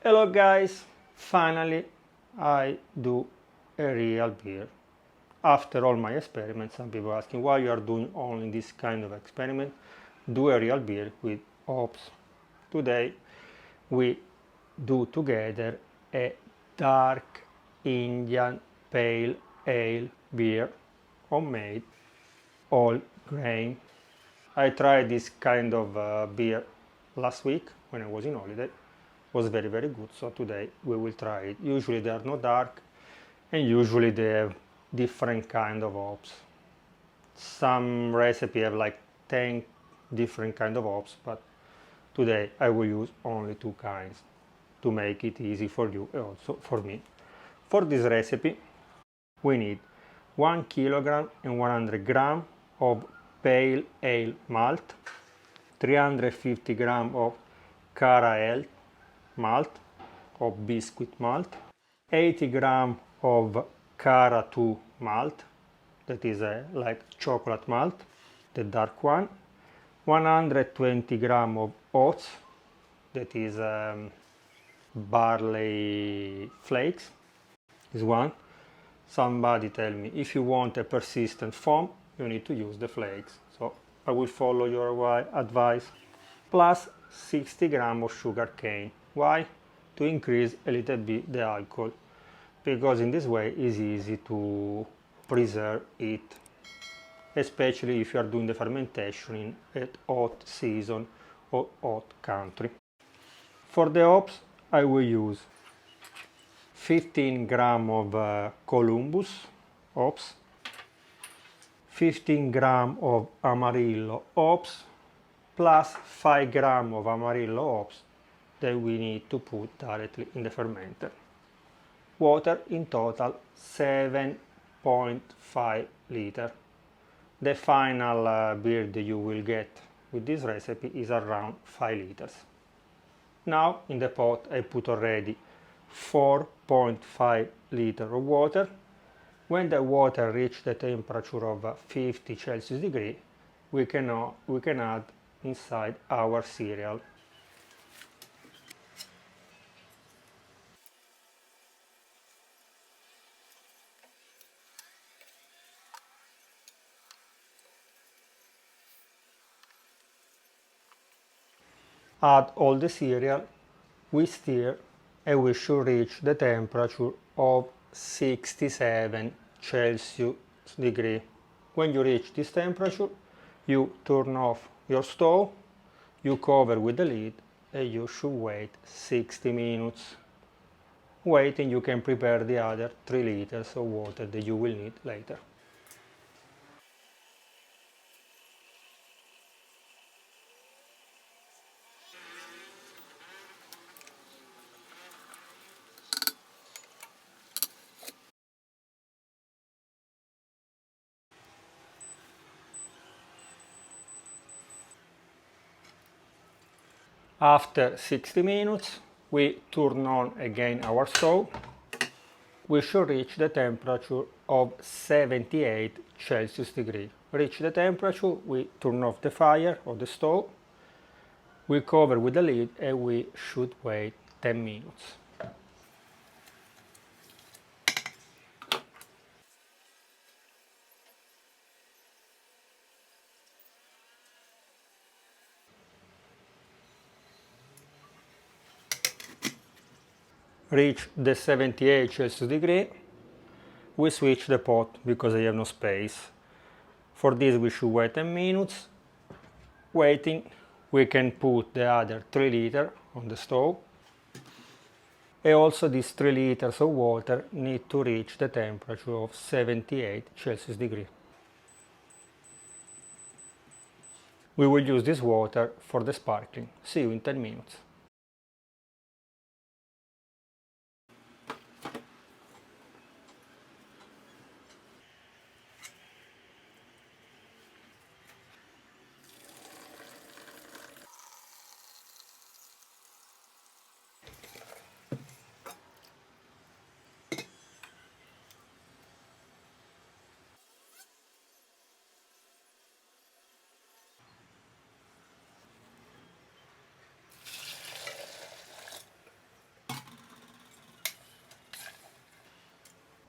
Hello guys, finally I do a real beer. After all my experiments, some people asking why you are doing only this kind of experiment. Do a real beer with hops. Today we do together a dark Indian pale ale beer, homemade, all grain. I tried this kind of beer last week when I was in holiday. It was very good, so today we will try it. Usually they are not dark and usually they have different kind of hops. Some recipe have like 10 different kind of hops, but today I will use only 2 kinds to make it easy for you and also for me. For this recipe we need 1 kilogram and 100 gram of pale ale malt, 350 gram of caramel malt or biscuit malt, 80 gram of Cara 2 malt, that is like chocolate malt, the dark one, 120 gram of oats, that is barley flakes, this one. Somebody tell me if you want a persistent foam, you need to use the flakes, so I will follow your advice. Plus 60 gram of sugar cane. Why? To increase a little bit the alcohol, because in this way it's easy to preserve it, especially if you are doing the fermentation in a hot season or hot country. For the hops I will use 15 gram of Columbus hops, 15 gram of Amarillo hops, plus 5 gram of Amarillo hops that we need to put directly in the fermenter. Water in total 7.5 liters. The final beer that you will get with this recipe is around 5 liters. Now in the pot I put already 4.5 liters of water. When the water reaches the temperature of 50 Celsius degree, we can add inside our cereal. Add all the cereal, we stir, and we should reach the temperature of 67 Celsius degree. When you reach this temperature, you turn off your stove, you cover with the lid, and you should wait 60 minutes. Waiting, you can prepare the other 3 liters of water that you will need later. After 60 minutes, we turn on again our stove. We should reach the temperature of 78 Celsius degree. Reach the temperature, we turn off the fire of the stove, we cover with the lid and we should wait 10 minutes. Reach the 78 Celsius degree, we switch the pot because I have no space. For this we should wait 10 minutes. Waiting, we can put the other 3 liters on the stove. And also these 3 liters of water need to reach the temperature of 78 Celsius degree. We will use this water for the sparkling. See you in 10 minutes.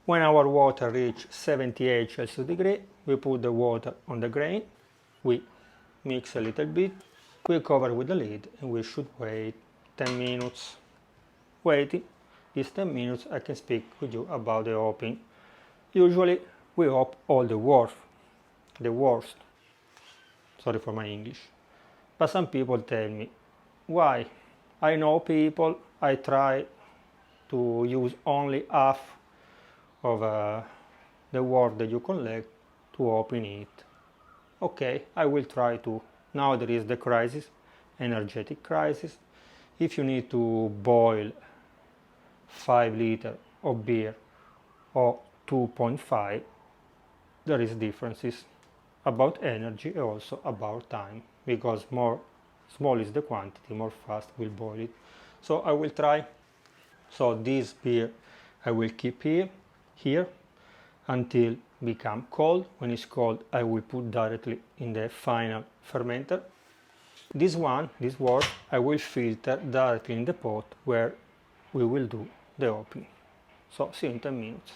When our water reaches 78 Celsius degree, we put the water on the grain, we mix a little bit, we cover with the lid and we should wait 10 minutes. Waiting these 10 minutes I can speak with you about the hopping. Usually we hop all the worst, sorry for my English, but some people tell me, why? I know people, I try to use only half of the wort that you collect to open it. Okay, I will try to. Now there is the crisis, energetic crisis. If you need to boil 5 liters of beer or 2.5, there is differences about energy and also about time, because more small is the quantity, more fast we'll boil it. So I will try. So this beer I will keep here until become cold. When it's cold I will put directly in the final fermenter. This wort I will filter directly in the pot where we will do the hopping. So see you in 10 minutes.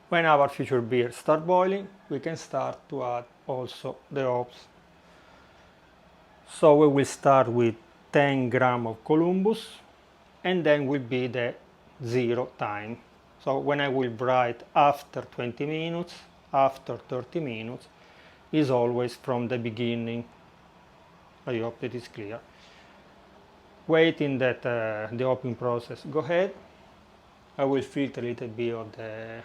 When our future beer start boiling, we can start to add also the hops. So we will start with 10 grams of Columbus and then will be the 0 time. So when I will write after 20 minutes, after 30 minutes, is always from the beginning. I hope that is clear. Waiting that the hopping process go ahead, I will filter a little bit of the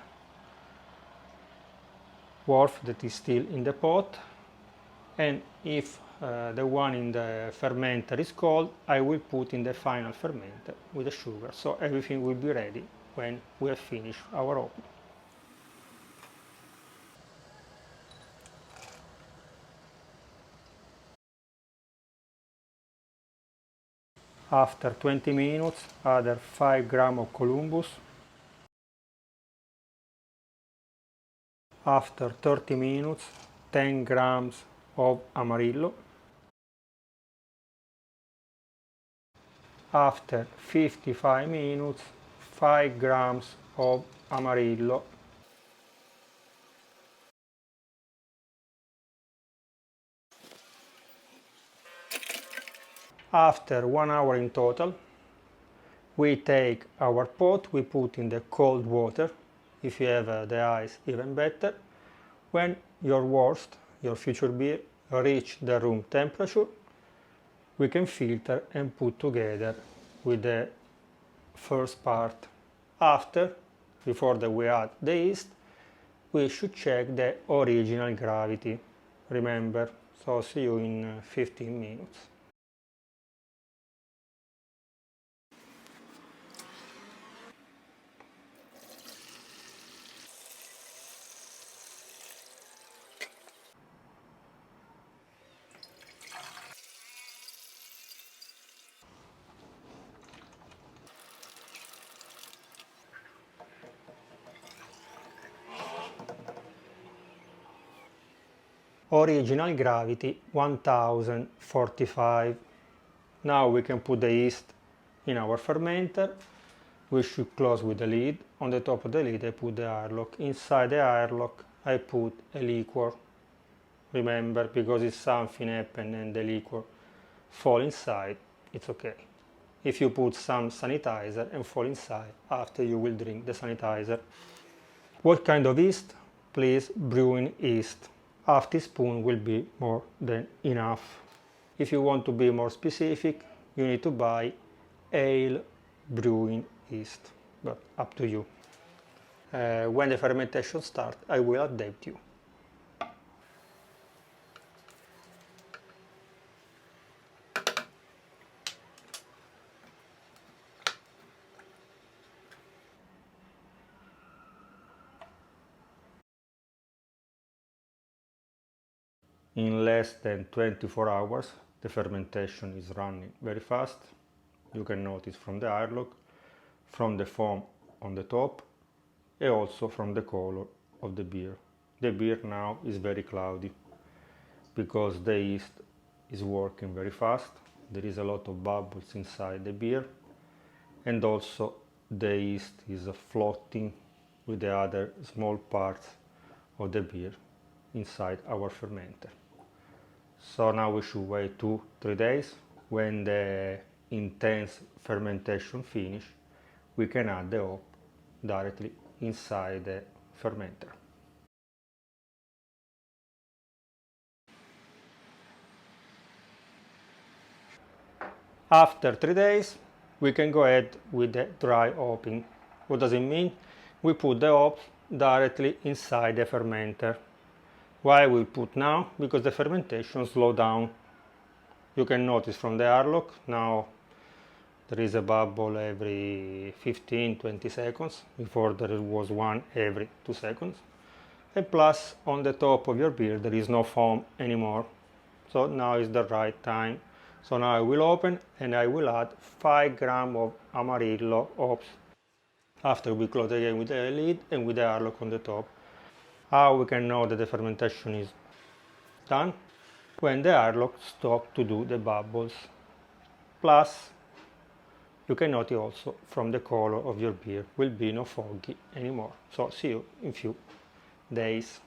wort that is still in the pot, and if the one in the fermenter is cold, I will put in the final fermenter with the sugar, so everything will be ready when we have finished our hopping. After 20 minutes, add 5 grams of Columbus. After 30 minutes, 10 grams of Amarillo. After 55 minutes, 5 grams of Amarillo. After 1 hour in total, we take our pot, we put in the cold water. If you have the ice, even better. When your wort, your future beer, reach the room temperature, we can filter and put together with the first part. After, before that we add the yeast, we should check the original gravity. Remember, so see you in 15 minutes. Original gravity 1045. Now we can put the yeast in our fermenter. We should close with the lid. On the top of the lid I put the airlock. Inside the airlock I put a liquor. Remember, because if something happens and the liquor fall inside, it's okay. If you put some sanitizer and fall inside, after you will drink the sanitizer. What kind of yeast? Please, brewing yeast. Half teaspoon will be more than enough. If you want to be more specific, you need to buy ale brewing yeast, but up to you. When the fermentation starts, I will update you. In less than 24 hours, the fermentation is running very fast. You can notice from the airlock, from the foam on the top, and also from the color of the beer. The beer now is very cloudy because the yeast is working very fast. There is a lot of bubbles inside the beer, and also the yeast is floating with the other small parts of the beer inside our fermenter. So now we should wait 2-3 days. When the intense fermentation finish, we can add the hop directly inside the fermenter. After 3 days, we can go ahead with the dry hopping. What does it mean? We put the hops directly inside the fermenter. Why we put now? Because the fermentation slows down. You can notice from the airlock now there is a bubble every 15-20 seconds. Before there was one every 2 seconds. And plus on the top of your beer there is no foam anymore. So now is the right time. So now I will open and I will add 5 grams of Amarillo hops. After we close again with the lid and with the airlock on the top. How we can know that the fermentation is done? When the airlock stops to do the bubbles. Plus, you can notice also from the color of your beer will be no foggy anymore. So see you in few days.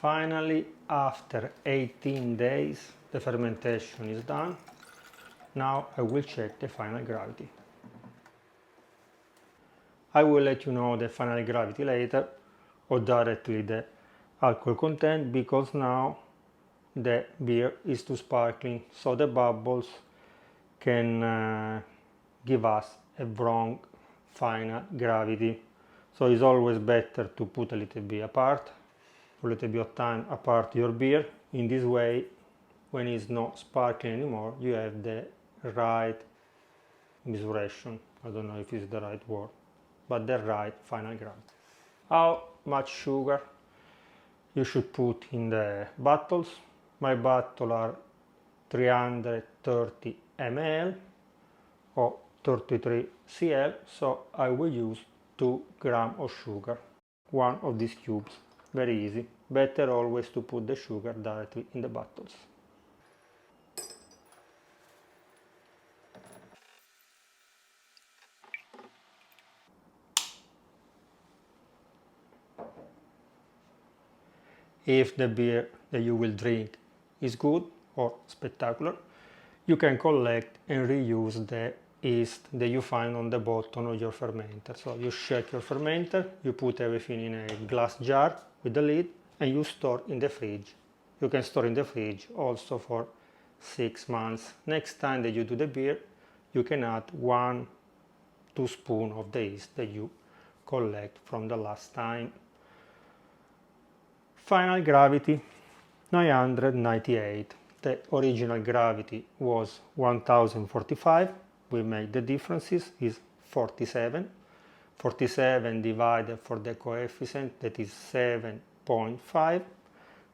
Finally, after 18 days, the fermentation is done. Now I will check the final gravity. I will let you know the final gravity later, or directly the alcohol content, because now the beer is too sparkling, so the bubbles can give us a wrong final gravity. So it's always better to put a little bit apart, a little bit of time apart your beer. In this way, when it's not sparkling anymore, you have the right measuration. I don't know if it's the right word, but the right final gravity. How much sugar you should put in the bottles? My bottles are 330 ml or 33 cl, so I will use 2 grams of sugar, one of these cubes. Very easy. Better always to put the sugar directly in the bottles. If the beer that you will drink is good or spectacular, you can collect and reuse the yeast that you find on the bottom of your fermenter. So you shake your fermenter, you put everything in a glass jar with the lid, and you store in the fridge. You can store in the fridge also for 6 months. Next time that you do the beer, you can add 1-2 spoons of the yeast that you collect from the last time. Final gravity 998. The original gravity was 1045. We make the differences is 47. 47 divided for the coefficient, that is 7.5.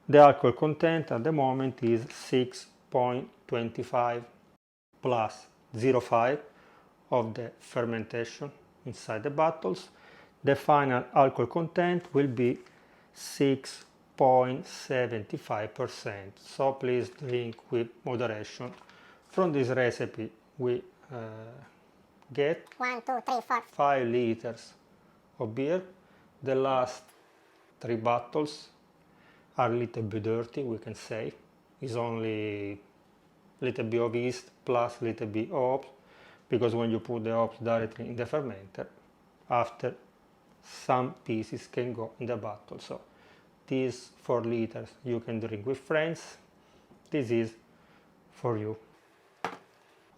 The alcohol content at the moment is 6.25 plus 0.5 of the fermentation inside the bottles. The final alcohol content will be 6.75%. So please drink with moderation. From this recipe we get 5 liters of beer. The last 3 bottles are a little bit dirty, we can say. It's only a little bit of yeast plus a little bit of hops, because when you put the hops directly in the fermenter, after some pieces can go in the bottle. So these 4 liters you can drink with friends. This is for you.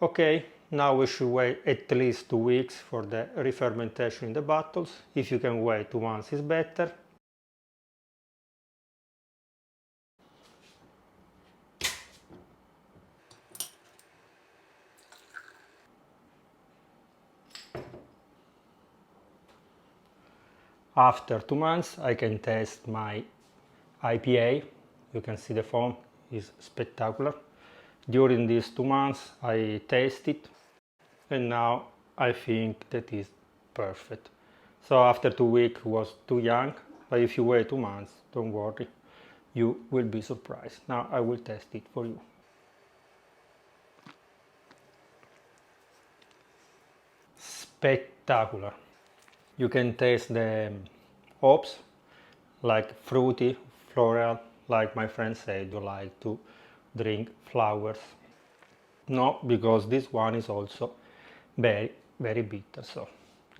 Okay, now we should wait at least 2 weeks for the re-fermentation in the bottles. If you can wait 2 months, is better. After 2 months I can test my IPA. You can see the foam is spectacular. During these 2 months I taste it, and now I think that is perfect. So after 2 weeks was too young, but if you wait 2 months, don't worry, you will be surprised. Now I will test it for you. Spectacular. You can taste the hops, like fruity, floral, like my friends say, you like to drink flowers. No, because this one is also very, very bitter. So,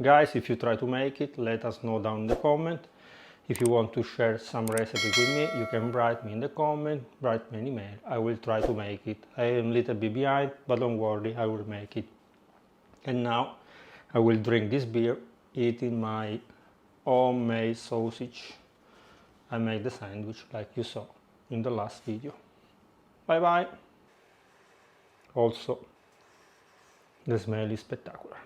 guys, if you try to make it, let us know down in the comment. If you want to share some recipe with me, you can write me in the comment, write me an email. I will try to make it. I am a little bit behind, but don't worry, I will make it. And now I will drink this beer eating my homemade sausage. I made the sandwich like you saw in the last video. Bye bye. Also, the smell is spectacular.